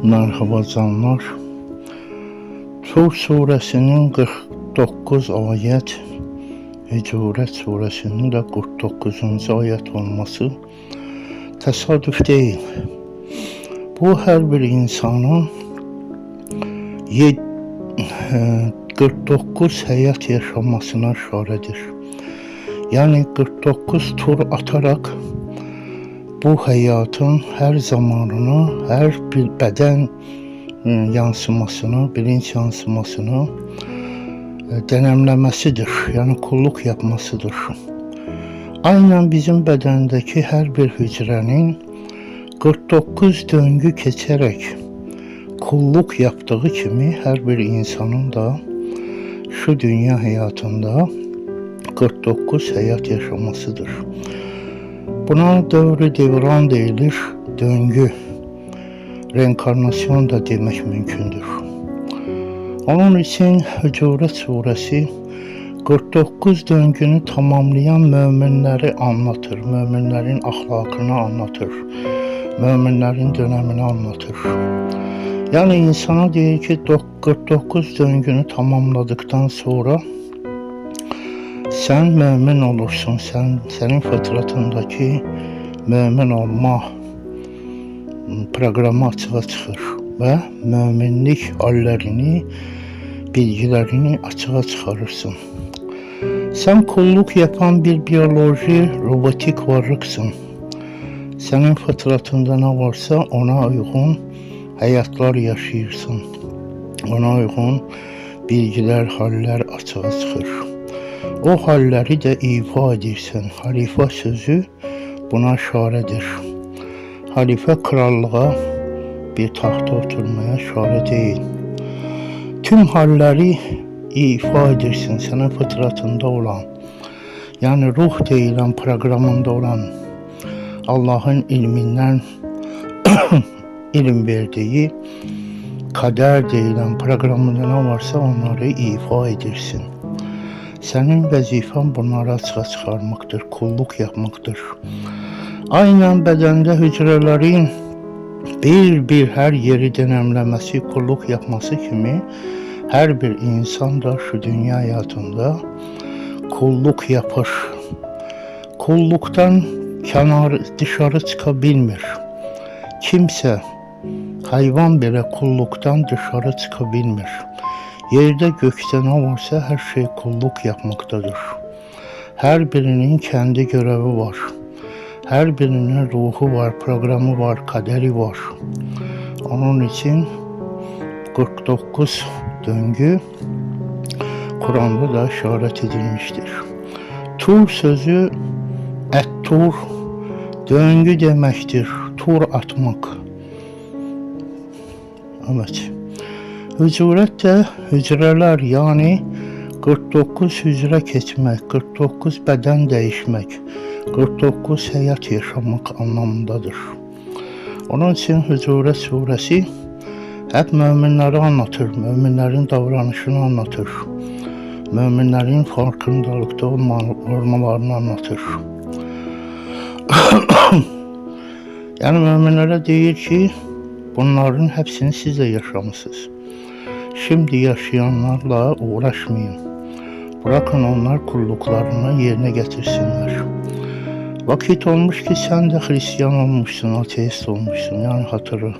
Merhaba canlar. Tur suresinin 49 ayet, Hucuret suresinin de 49. ayet olması tesadüf değil. Bu her bir insanın 49 hayat yaşamasına işarettir. Yani 49 tur atarak bu hayatın her zamanını, her bir beden yansımasını, bilinç yansımasını denemlemesidir. Yani kulluk yapmasıdır. Aynen bizim bedendeki her bir hücrenin 49 döngü geçerek kulluk yaptığı gibi her bir insanın da şu dünya hayatında 49 hayat yaşamasıdır. Buna devri devran deyilir, döngü, reenkarnasyon da demek mümkündür. Onun için Hucuret suresi 49 döngünü tamamlayan müminleri anlatır, müminlerin ahlakını anlatır, müminlerin dönemini anlatır. Yani insana diyor ki 49 döngünü tamamladıktan sonra sen mümin olursun, senin fıtratındaki mümin olma programı açığa çıkır ve müminlik hallerini, bilgilerini açığa çıkarırsın. Sen kulluk yapan bir biyoloji, robotik varlıksın. Senin fıtratında ne varsa ona uygun hayatlar yaşayırsın. Ona uygun bilgiler, haller açığa çıkır. O halleri de ifa edirsən. Halife sözü buna işaredir. Halife krallığa, bir tahta oturmaya işare değil. Tüm halleri ifa edirsin senin fıtratında olan, yani ruh deyilen programında olan Allah'ın ilminden ilim verdiği kader deyilen programında ne varsa onları ifa edirsin. Senin vazifen bunları açığa çıkarmaktır, kulluk yapmaktır. Aynen bedende hücrelerin bir her yeri denemlemesi, kulluk yapması gibi her bir insan da şu dünya hayatında kulluk yapar. Kulluktan dışarı çıkabilmir. Kimse, hayvan bile kulluktan dışarı çıkabilmir. Yerde gökte ne varsa her şey kulluk yapmaktadır. Her birinin kendi görevi var. Her birinin ruhu var, programı var, kaderi var. Onun için 49 döngü Kur'an'da da işaret edilmiştir. Tur sözü et-tur, döngü demektir. Tur atmak. Evet. Hucuret de hücreler, yani 49 hücre geçmek, 49 beden değişmek, 49 hayat yaşamak anlamındadır. Onun için Hucuret suresi hep müminleri anlatır, müminlerin davranışını anlatır, müminlerin farkındalıkta olmalarını anlatır. Yani müminlere deyir ki, bunların hepsini siz de yaşamışsınız. Şimdi yaşayanlarla uğraşmayın. Bırakın onlar kulluklarını yerine getirsinler. Vakit olmuş ki sen de Hristiyan olmuşsun, ateist olmuşsun, yani hatırı.